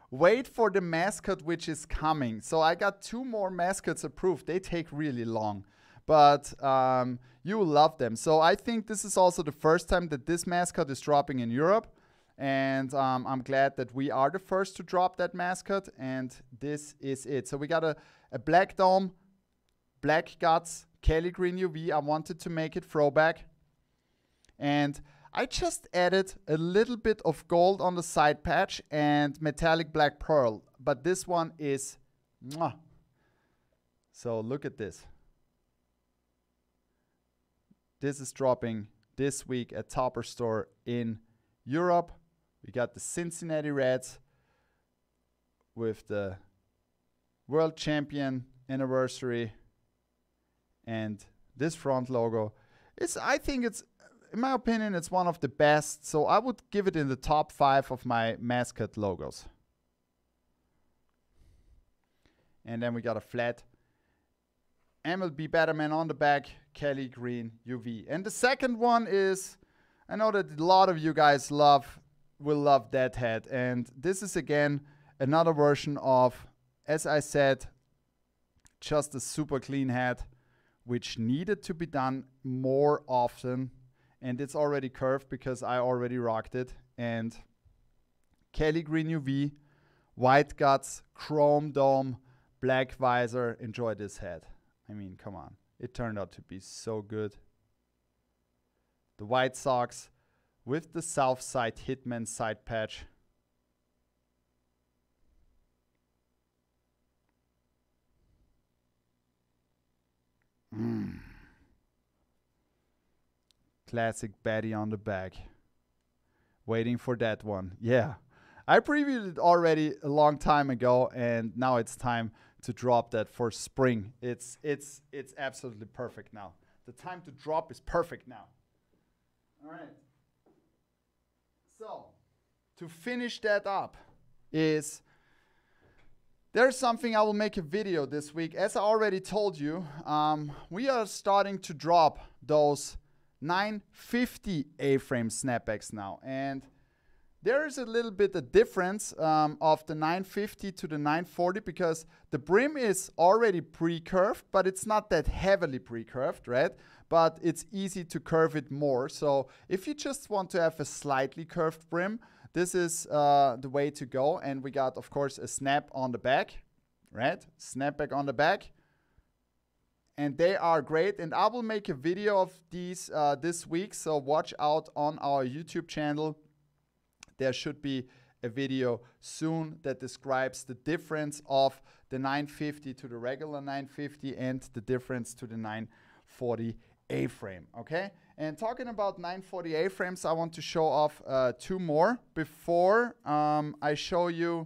wait for the mascot which is coming. So I got 2 more mascots approved. They take really long, but you will love them. So I think this is also the first time that this mascot is dropping in Europe. And I'm glad that we are the first to drop that mascot, and this is it. So we got a black dome, black guts, Kelly Green UV. I wanted to make it throwback. And I just added a little bit of gold on the side patch and metallic black pearl. But this one is mwah. So look at this. This is dropping this week at Topper Store in Europe. We got the Cincinnati Reds with the World Champion anniversary, and this front logo I think it's, in my opinion, it's one of the best. So I would give it in the top 5 of my mascot logos. And then we got a flat MLB Batterman on the back, Kelly Green UV. And the second one is, I know that a lot of you guys will love that hat. And this is again another version of, as I said, just a super clean head, which needed to be done more often. And it's already curved because I already rocked it. And Kelly Green UV, white guts, chrome dome, black visor. Enjoy this head. I mean, come on. It turned out to be so good. The white socks with the South Side Hitman side patch. Classic Betty on the back. Waiting for that one. Yeah. I previewed it already a long time ago, and now it's time to drop that for spring. It's absolutely perfect now. The time to drop is perfect now. All right. So, to finish that up is there's something I will make a video this week. As I already told you, we are starting to drop those 950 A-frame snapbacks now. And there is a little bit of difference of the 950 to the 940 because the brim is already pre-curved, but it's not that heavily pre-curved, right? But it's easy to curve it more. So if you just want to have a slightly curved brim, this is the way to go. And we got, of course, a snap on the back, right? Snapback on the back. And they are great. And I will make a video of these this week. So watch out on our YouTube channel. There should be a video soon that describes the difference of the 950 to the regular 950 and the difference to the 940 A-frame, okay? And talking about 940 A-frames, I want to show off two more before I show you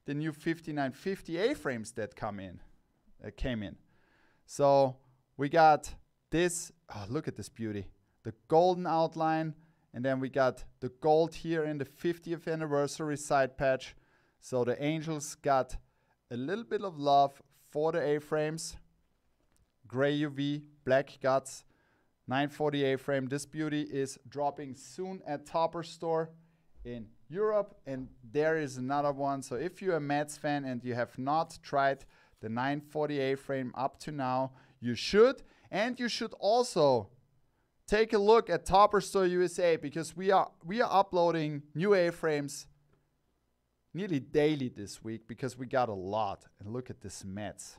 the new 5950 A-frames that came in. So we got this, oh, look at this beauty, the golden outline. And then we got the gold here in the 50th anniversary side patch. So the Angels got a little bit of love for the A-frames. Gray UV, black guts, 940 A-frame. This beauty is dropping soon at Topper Store in Europe. And there is another one. So if you're a Mets fan and you have not tried the 940 A-frame up to now, you should. And you should also take a look at Topper Store USA because we are uploading new A-frames nearly daily this week because we got a lot. And look at this Mets.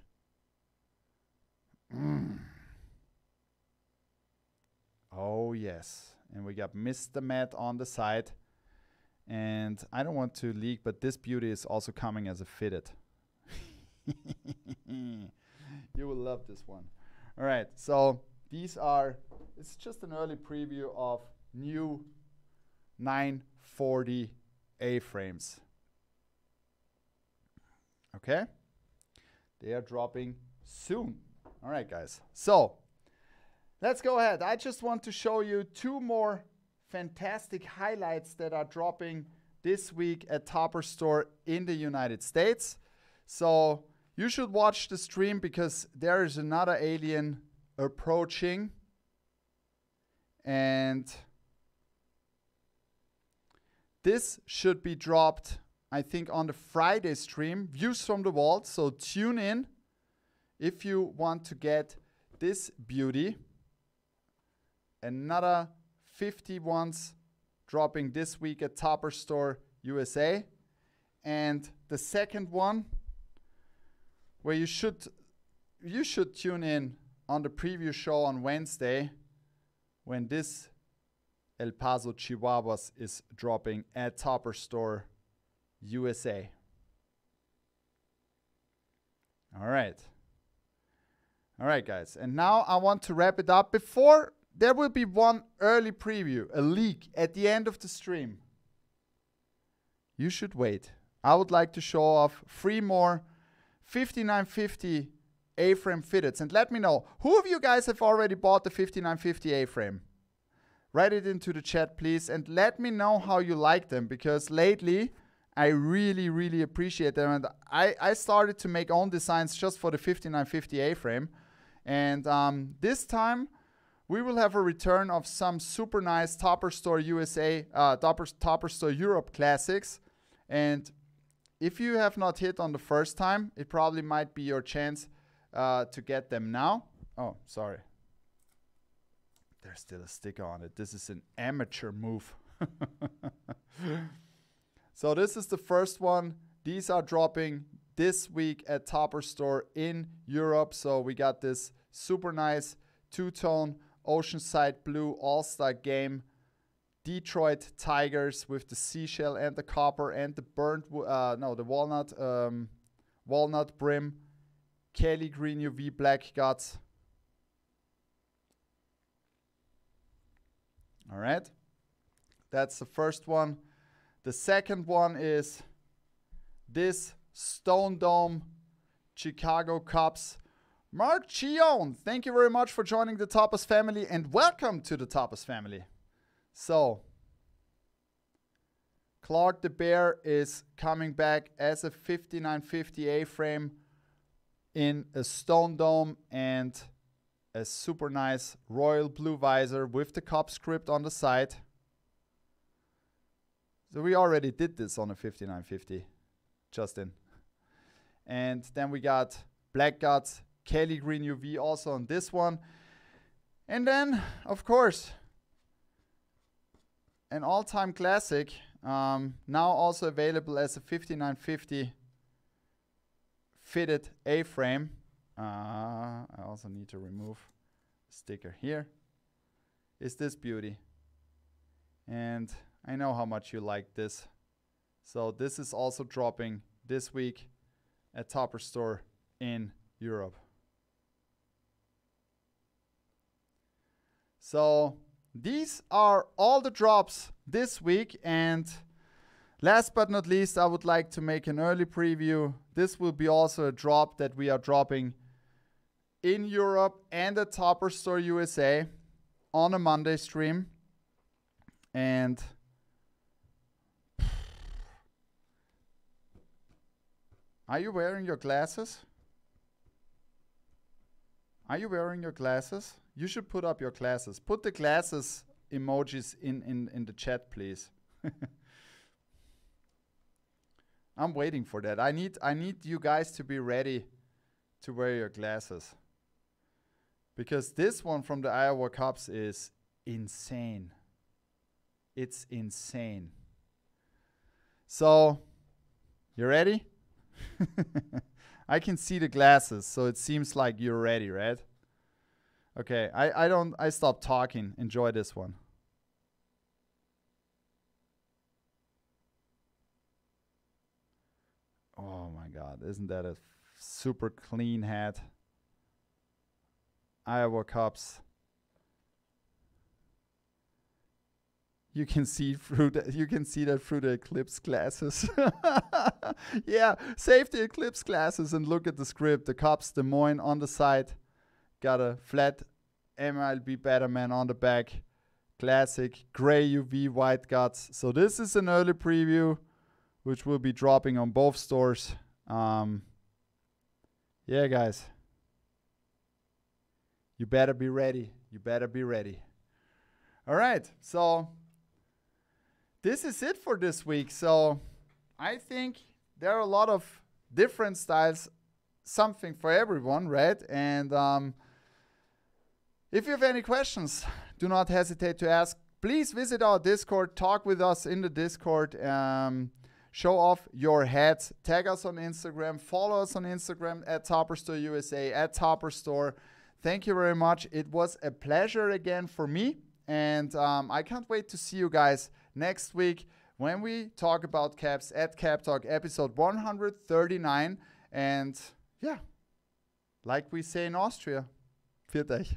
Oh yes. And we got Mr. Met on the side. And I don't want to leak, but this beauty is also coming as a fitted. You will love this one. All right, so these are, it's just an early preview of new 940 A-frames. Okay? They are dropping soon. All right, guys. So, let's go ahead. I just want to show you two more fantastic highlights that are dropping this week at Topper Store in the United States. So, you should watch the stream because there is another alien approaching. And this should be dropped, I think, on the Friday stream. Views from the vault. So tune in if you want to get this beauty. Another 50 ones dropping this week at Topper Store USA. And the second one, where you should tune in on the preview show on Wednesday when this El Paso Chihuahuas is dropping at Topper Store USA. All right, guys. And now I want to wrap it up. Before, there will be one early preview, a leak at the end of the stream. You should wait. I would like to show off 3 more 5950 A-frame fitteds. And let me know, who of you guys have already bought the 5950 A-frame? Write it into the chat, please. And let me know how you like them, because lately I really, really appreciate them. And I started to make own designs just for the 5950 A-frame. And this time we will have a return of some super nice Topper Store USA, Topper Store Europe classics. And if you have not hit on the first time, it probably might be your chance to get them now. Oh, sorry. There's still a sticker on it. This is an amateur move. So this is the first one. These are dropping this week at Topper Store in Europe. So we got this super nice two-tone Oceanside Blue All-Star Game Detroit Tigers with the seashell and the copper and the walnut brim, Kelly Green UV black guts. All right, that's the first one. The second one is this Stone Dome Chicago Cubs. Mark Chion, thank you very much for joining the Tapas family and welcome to the Tapas family. So, Clark the Bear is coming back as a 5950 A-frame in a Stone Dome and a super nice royal blue visor with the Cubs script on the side. So we already did this on a 5950, Justin. And then we got Black Guts, Kelly Green UV also on this one. And then, of course, an all-time classic, now also available as a 5950 fitted A-frame. I also need to remove the sticker here. Is this beauty? And I know how much you like this. So this is also dropping this week at Topper Store in Europe. So these are all the drops this week, and last but not least, I would like to make an early preview. This will be also a drop that we are dropping in Europe and at Topper Store USA on a Monday stream. And are you wearing your glasses? Are you wearing your glasses? You should put up your glasses. Put the glasses emojis in the chat, please. I'm waiting for that. I need you guys to be ready to wear your glasses. Because this one from the Iowa Cubs is insane. It's insane. So, you ready? I can see the glasses, so it seems like you're ready, right? Okay, I stopped talking. Enjoy this one. Oh my God, isn't that a super clean hat? Iowa Cubs. You can see that through the Eclipse glasses. Yeah, save the Eclipse glasses and look at the script. The Cubs Des Moines on the side. Got a flat MLB Batterman on the back. Classic gray UV white guts. So this is an early preview, which will be dropping on both stores. Yeah, guys. You better be ready. You better be ready. All right, so this is it for this week. So I think there are a lot of different styles, something for everyone, right? And if you have any questions, do not hesitate to ask. Please visit our Discord, talk with us in the Discord, show off your hats, tag us on Instagram, follow us on Instagram at Topper Store USA, at Topper Store. Thank you very much. It was a pleasure again for me. And I can't wait to see you guys next week when we talk about caps at Cap Talk episode 139. And yeah, like we say in Austria, viert euch.